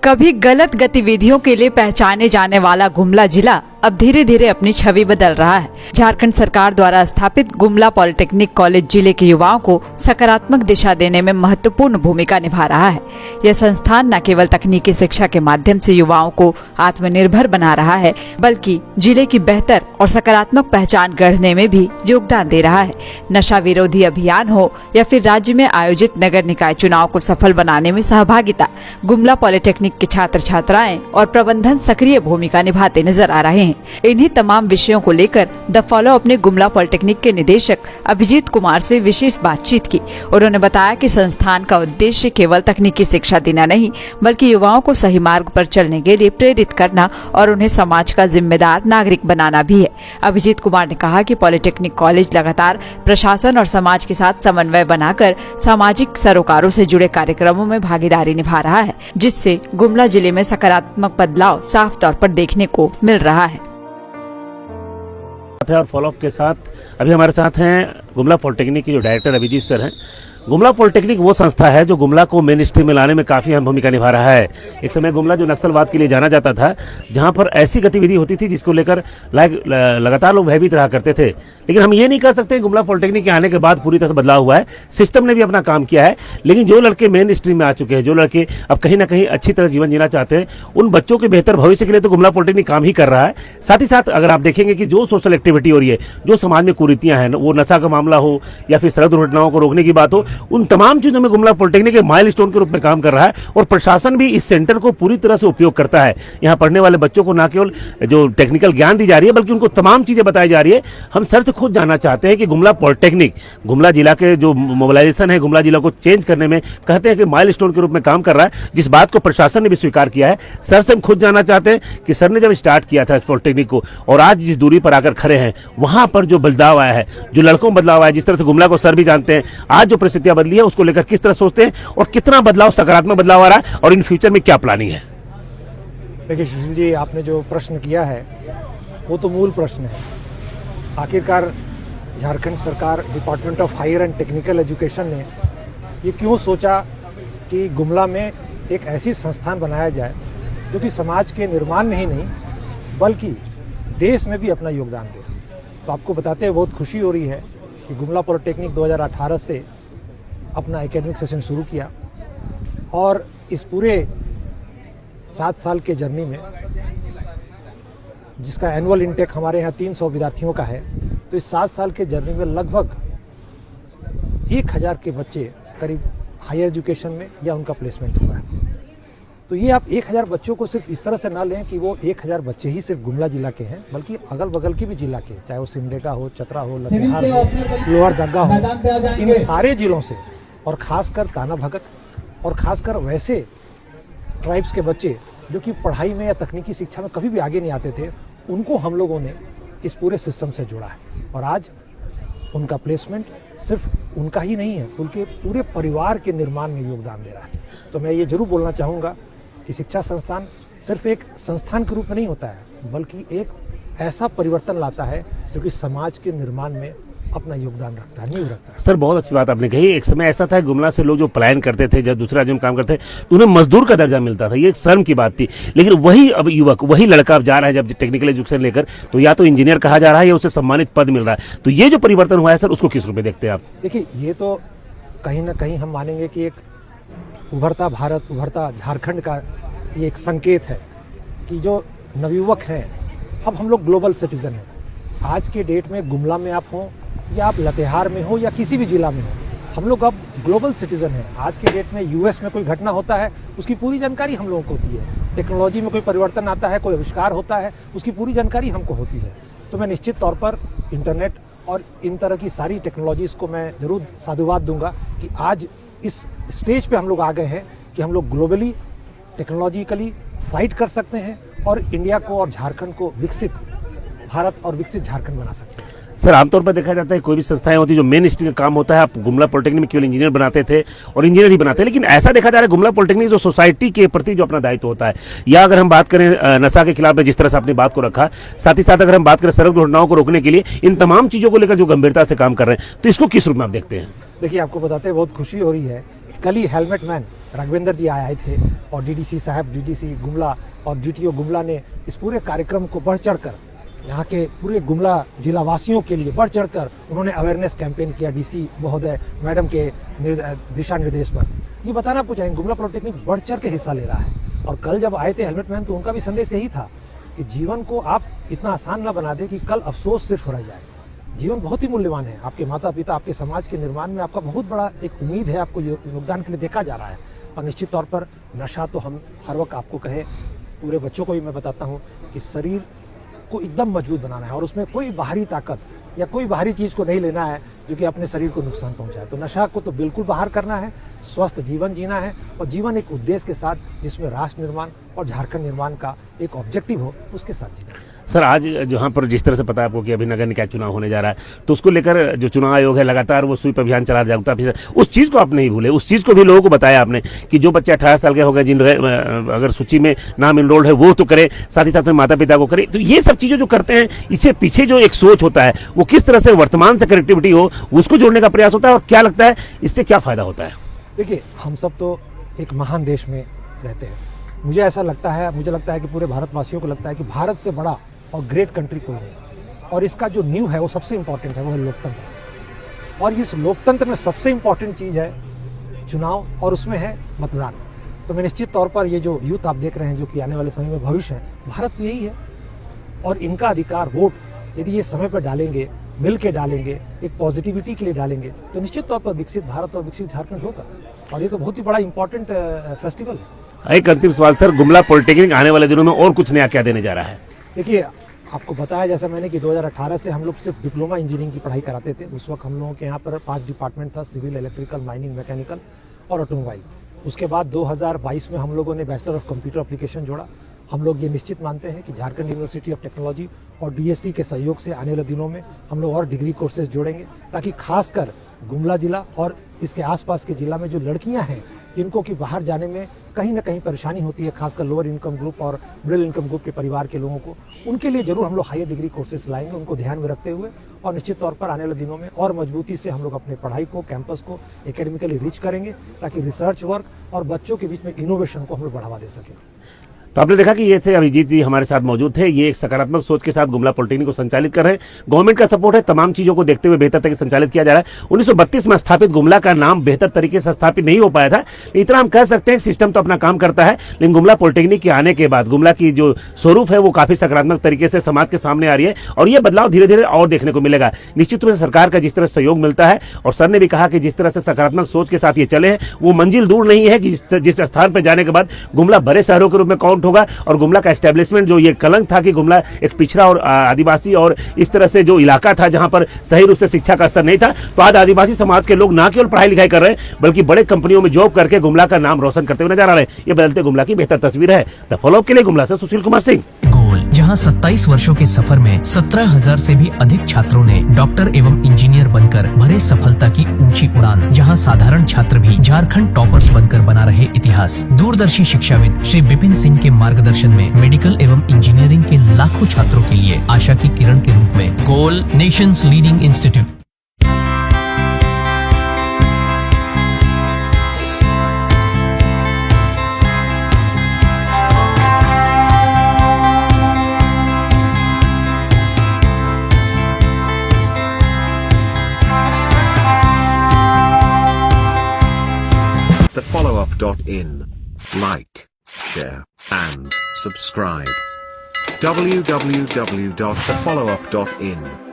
कभी गलत गतिविधियों के लिए पहचाने जाने वाला गुमला जिला अब धीरे धीरे अपनी छवि बदल रहा है। झारखंड सरकार द्वारा स्थापित गुमला पॉलिटेक्निक कॉलेज जिले के युवाओं को सकारात्मक दिशा देने में महत्वपूर्ण भूमिका निभा रहा है। यह संस्थान न केवल तकनीकी शिक्षा के माध्यम से युवाओं को आत्मनिर्भर बना रहा है, बल्कि जिले की बेहतर और सकारात्मक पहचान गढ़ने में भी योगदान दे रहा है। नशा विरोधी अभियान हो या फिर राज्य में आयोजित नगर निकाय चुनाव को सफल बनाने में सहभागिता, गुमला पॉलिटेक्निक के छात्र छात्राएं और प्रबंधन सक्रिय भूमिका निभाते नजर आ रहे हैं। इन्हीं तमाम विषयों को लेकर द फॉलो अपने गुमला पॉलिटेक्निक के निदेशक अभिजीत कुमार से विशेष बातचीत की। उन्होंने बताया कि संस्थान का उद्देश्य केवल तकनीकी शिक्षा देना नहीं, बल्कि युवाओं को सही मार्ग पर चलने के लिए प्रेरित करना और उन्हें समाज का जिम्मेदार नागरिक बनाना भी है। अभिजीत कुमार ने कहा कि पॉलिटेक्निक कॉलेज लगातार प्रशासन और समाज के साथ समन्वय बनाकर सामाजिक सरोकारों से जुड़े कार्यक्रमों में भागीदारी निभा रहा है, जिससे गुमला जिले में सकारात्मक बदलाव साफ तौर पर देखने को मिल रहा है। और फॉलोअप के साथ अभी हमारे साथ हैं गुमला पॉलिटेक्निक के जो डायरेक्टर अभिजीत सर हैं। गुमला पॉलिटेक्निक वो संस्था है जो गुमला को मेन स्ट्रीम में लाने में काफी अहम भूमिका निभा रहा है। एक समय गुमला जो नक्सलवाद के लिए जाना जाता था, जहां पर ऐसी गतिविधि होती थी जिसको लेकर लगातार लोग भयभीत रहा करते थे, लेकिन हम ये नहीं कह सकते गुमला पॉलिटेक्निक के आने के बाद पूरी तरह से बदलाव हुआ है। सिस्टम ने भी अपना काम किया है, लेकिन जो लड़के मेन स्ट्रीम में आ चुके हैं, जो लड़के अब कहीं ना कहीं अच्छी तरह जीवन जीना चाहते हैं, उन बच्चों के बेहतर भविष्य के लिए तो गुमला पॉलिटेक्निक काम ही कर रहा है। साथ ही साथ अगर आप देखेंगे कि जो सोशल एक्टिविटी हो रही है, जो समाज में कुरीतियां हैं, वो नशा का मामला हो या फिर सड़क दुर्घटनाओं को रोकने की बात हो, उन तमाम चीजों में गुमला पॉलिटेक्निक माइलस्टोन के रूप में काम कर रहा है। और प्रशासन भी इस सेंटर को पूरी तरह से उपयोग करता है। यहाँ पढ़ने वाले बच्चों को न केवल जो टेक्निकल ज्ञान दी जा रही है, बल्कि उनको तमाम चीजें बताई जा रही है। हम सर से खुद जानना चाहते हैं कि गुमला पॉलिटेक्निक गुमला जिला के जो मोबिलाइजेशन है, गुमला जिला को चेंज करने में कहते हैं कि माइलस्टोन के रूप में काम कर रहा है, जिस बात को प्रशासन ने भी स्वीकार किया है। सर से हम खुद जानना चाहते हैं कि सर ने जब स्टार्ट किया था इस पॉलिटेक्निक को और आज जिस दूरी पर आकर खड़े हैं, वहां पर जो बदलाव आया है, जो लड़कों में बदलाव आया, जिस तरह से गुमला को सर भी जानते हैं, आज जो परिस्थितियां बदली है उसको लेकर किस तरह सोचते हैं और कितना बदलाव, सकारात्मक बदलाव आ रहा है और इन फ्यूचर में क्या प्लानिंग है? देखिए सुशील जी, आपने जो प्रश्न किया है वो तो मूल प्रश्न है। आखिरकार झारखंड सरकार department of higher and technical education ने ये क्यों सोचा कि गुमला में एक ऐसी संस्थान बनाया जाए जो कि समाज के निर्माण में ही नहीं बल्कि देश में भी अपना योगदान दे। तो आपको बताते हुए बहुत खुशी हो रही है कि गुमला पॉलिटेक्निक 2018 से अपना एकेडमिक सेशन शुरू किया और इस पूरे 7 साल के जर्नी में, जिसका एनुअल इंटेक हमारे यहाँ 300 विद्यार्थियों का है, तो इस 7 साल के जर्नी में लगभग 1000 के बच्चे करीब हायर एजुकेशन में या उनका प्लेसमेंट हुआ है। तो ये आप 1000 बच्चों को सिर्फ इस तरह से ना लें कि वो 1000 बच्चे ही सिर्फ गुमला जिला के हैं, बल्कि अगल बगल के भी जिला के, चाहे वो सिमडेगा हो, चतरा हो, लतेहार हो, लोअर दग्गा हो, इन सारे जिलों से, और खासकर ताना भगत और खासकर वैसे ट्राइब्स के बच्चे जो कि पढ़ाई में या तकनीकी शिक्षा में कभी भी आगे नहीं आते थे, उनको हम लोगों ने इस पूरे सिस्टम से जोड़ा है। और आज उनका प्लेसमेंट सिर्फ उनका ही नहीं है, उनके पूरे परिवार के निर्माण में योगदान दे रहा है। तो मैं ये जरूर बोलना चाहूँगा कि शिक्षा संस्थान सिर्फ एक संस्थान के रूप में नहीं होता है, बल्कि एक ऐसा परिवर्तन लाता है जो कि समाज के निर्माण में अपना योगदान रखता है, नींव रखता है। सर, बहुत अच्छी बात आपने कही। एक समय ऐसा था गुमला से लोग जो पलायन करते थे, जब दूसरा राज्य में काम करते थे, तो उन्हें मजदूर का दर्जा मिलता था, ये एक शर्म की बात थी। लेकिन वही अब युवक, वही लड़का अब जा रहा है जब टेक्निकल एजुकेशन लेकर, तो या तो इंजीनियर कहा जा रहा है या उसे सम्मानित पद मिल रहा है। तो ये जो परिवर्तन हुआ है सर, उसको किस रूप में देखते हैं आप? देखिए, ये तो कहीं ना कहीं हम मानेंगे कि एक उभरता भारत, उभरता झारखंड का ये एक संकेत है कि जो नवयुवक हैं, अब हम लोग ग्लोबल सिटीजन हैं। आज के डेट में गुमला में आप हों या आप लतेहार में हो या किसी भी जिला में हो, हम लोग अब ग्लोबल सिटीजन हैं। आज के डेट में यूएस में कोई घटना होता है, उसकी पूरी जानकारी हम लोगों को होती है। टेक्नोलॉजी में कोई परिवर्तन आता है, कोई आविष्कार होता है, उसकी पूरी जानकारी हमको होती है। तो मैं निश्चित तौर पर इंटरनेट और इन तरह की सारी टेक्नोलॉजीज़ को मैं ज़रूर साधुवाद दूंगा कि आज इस स्टेज पे हम लोग आ गए हैं कि हम लोग ग्लोबली टेक्नोलॉजिकली फाइट कर सकते हैं और इंडिया को और झारखंड को विकसित भारत और विकसित झारखंड बना सकते हैं। सर, आमतौर पर देखा जाता है कोई भी संस्थाएं होती है जो मेन स्ट्रीम का काम होता है, आप गुमला पॉलिटेक्निक में केवल इंजीनियर बनाते थे और इंजीनियर ही बनाते हैं, लेकिन ऐसा देखा जा रहा है गुमला पॉलिटेक्निक जो सोसाइटी के प्रति जो अपना दायित्व होता है, या अगर हम बात करें नशा के खिलाफ जिस तरह से अपनी बात को रखा, साथ ही साथ अगर हम बात करें सड़क दुर्घटनाओं को रोकने के लिए, इन तमाम चीजों को लेकर जो गंभीरता से काम कर रहे हैं, तो इसको किस रूप में आप देखते हैं? देखिए, आपको बताते बहुत खुशी हो रही है कल ही हेलमेट मैन राघवेंद्र जी आए थे और डीडीसी साहब, डीडीसी गुमला और डीटीओ गुमला ने इस पूरे कार्यक्रम को बढ़ चढ़ कर यहाँ के पूरे गुमला जिला वासियों के लिए बढ़ चढ़ कर उन्होंने अवेयरनेस कैंपेन किया डीसी महोदय मैडम के दिशा निर्देश पर। ये बताना आपको चाहेंगे गुमला पॉलिटेक्निक बढ़ चढ़ के हिस्सा ले रहा है। और कल जब आए थे हेलमेट मैन तो उनका भी संदेश यही था कि जीवन को आप इतना आसान ना बना दे कि कल अफसोस सिर्फ रह जाए। जीवन बहुत ही मूल्यवान है। आपके माता पिता, आपके समाज के निर्माण में आपका बहुत बड़ा एक उम्मीद है, आपको योगदान के लिए देखा जा रहा है। और निश्चित तौर पर नशा तो हम हर वक्त आपको कहे, पूरे बच्चों को भी मैं बताता हूँ कि शरीर को एकदम मजबूत बनाना है और उसमें कोई बाहरी ताकत या कोई बाहरी चीज़ को नहीं लेना है जो कि अपने शरीर को नुकसान पहुंचाए। तो नशा को तो बिल्कुल बाहर करना है, स्वस्थ जीवन जीना है और जीवन एक उद्देश्य के साथ जिसमें राष्ट्र निर्माण और झारखंड निर्माण का एक ऑब्जेक्टिव हो, उसके साथ जीना है। सर, आज जहाँ पर जिस तरह से पता है आपको कि अभी नगर निकाय चुनाव होने जा रहा है, तो उसको लेकर जो चुनाव आयोग है लगातार वो स्वीप अभियान चला, जागरूकता अभियान, उस चीज़ को आप नहीं भूले, उस चीज़ को भी लोगों को बताया आपने कि जो बच्चे 18 साल के हो गए, जिन अगर सूची में नाम इनरोल्ड है वो तो करे, साथ ही साथ में माता पिता को करे। तो ये सब चीज़ें जो करते हैं, इससे पीछे जो एक सोच होता है वो किस तरह से वर्तमान से कनेक्टिविटी हो उसको जोड़ने का प्रयास होता है। और क्या लगता है इससे क्या फायदा होता है? देखिए, हम सब तो एक महान देश में रहते हैं। मुझे ऐसा लगता है, मुझे लगता है कि पूरे भारतवासियों को लगता है कि भारत से बड़ा और ग्रेट कंट्री कोई नहीं। और इसका जो नींव है वो सबसे इंपॉर्टेंट है, वो है लोकतंत्र। और इस लोकतंत्र में सबसे इंपॉर्टेंट चीज़ है चुनाव और उसमें है मतदान। तो मैं निश्चित तौर पर ये जो यूथ आप देख रहे हैं जो कि आने वाले समय में भविष्य है, भारत तो यही है। और इनका अधिकार वोट यदि ये समय पर डालेंगे, मिल के डालेंगे, एक पॉजिटिविटी के लिए डालेंगे, तो निश्चित तौर पर विकसित भारत और विकसित झारखंड होगा। और ये तो बहुत ही बड़ा इंपॉर्टेंट फेस्टिवल है। एक अंतिम सवाल सर, गुमला पॉलिटेक्निक आने वाले दिनों में और कुछ नया क्या देने जा रहा है? देखिए, आपको बताया जैसा मैंने कि 2018 से हम लोग सिर्फ डिप्लोमा इंजीनियरिंग की पढ़ाई कराते थे। उस वक्त हम लोगों के यहाँ पर 5 डिपार्टमेंट था, सिविल, इलेक्ट्रिकल, माइनिंग, मैकेनिकल और ऑटोमोबाइल। उसके बाद 2022 में हम लोगों ने बैचलर ऑफ कंप्यूटर एप्लीकेशन जोड़ा। हम लोग ये निश्चित मानते हैं कि झारखंड यूनिवर्सिटी ऑफ टेक्नोलॉजी और डीएसटी के सहयोग से आने वाले दिनों में हम लोग और डिग्री कोर्सेज जोड़ेंगे, ताकि खासकर गुमला जिला और इसके आसपास के जिला में जो लड़कियां हैं जिनको कि बाहर जाने में कहीं ना कहीं परेशानी होती है, खासकर लोअर इनकम ग्रुप और मिडिल इनकम ग्रुप के परिवार के लोगों को, उनके लिए जरूर हम लोग हायर डिग्री कोर्सेज लाएंगे, उनको ध्यान में रखते हुए। और निश्चित तौर पर आने वाले दिनों में और मजबूती से हम लोग अपने पढ़ाई को, कैंपस को एकेडमिकली रिच करेंगे, ताकि रिसर्च वर्क और बच्चों के बीच में इनोवेशन को हम लोग बढ़ावा दे सकें। तो आपने देखा कि ये थे अभिजीत जी हमारे साथ मौजूद थे। ये एक सकारात्मक सोच के साथ गुमला पॉलिटेक्निक को संचालित कर रहे हैं। गवर्नमेंट का सपोर्ट है, तमाम चीजों को देखते हुए बेहतर तरीके से संचालित किया जा रहा है। 1932 में स्थापित गुमला का नाम बेहतर तरीके से स्थापित नहीं हो पाया था, इतना हम कह सकते हैं सिस्टम तो अपना काम करता है। लेकिन गुमला पॉलिटेक्निक के आने के बाद गुमला की जो स्वरूप है वो काफी सकारात्मक तरीके से समाज के सामने आ रही है और ये बदलाव धीरे धीरे और देखने को मिलेगा। निश्चित रूप से सरकार का जिस तरह सहयोग मिलता है, और सर ने भी कहा कि जिस तरह से सकारात्मक सोच के साथ ये चले हैं, वो मंजिल दूर नहीं है कि जिस स्थान पर जाने के बाद गुमला बड़े शहरों के रूप में काउंट होगा। और गुमला का एस्टेब्लिशमेंट जो ये कलंक था कि गुमला एक पिछड़ा और आदिवासी और इस तरह से जो इलाका था जहां पर सही रूप से शिक्षा का स्तर नहीं था, तो आज आदिवासी समाज के लोग ना केवल पढ़ाई लिखाई कर रहे हैं बल्कि बड़े कंपनियों में जॉब करके गुमला का नाम रोशन करते हुए नजर आ रहे हैं। ये बदलते गुमला की बेहतर तस्वीर है। द फॉलोअप के लिए गुमला से सुशील कुमार सिंह। गोल, जहां 27 वर्षों के सफर में 17,000 से भी अधिक छात्रों ने डॉक्टर एवं इंजीनियर बनकर भरे सफलता की ऊंची उड़ान, जहां साधारण छात्र भी झारखंड टॉपर्स बनकर बना रहे इतिहास। दूरदर्शी शिक्षाविद श्री विपिन सिंह के मार्गदर्शन में मेडिकल एवं इंजीनियरिंग के लाखों छात्रों के लिए आशा की किरण के रूप में गोल, nations leading institute. thefollowup.in. Like, share, and subscribe. www.thefollowup.in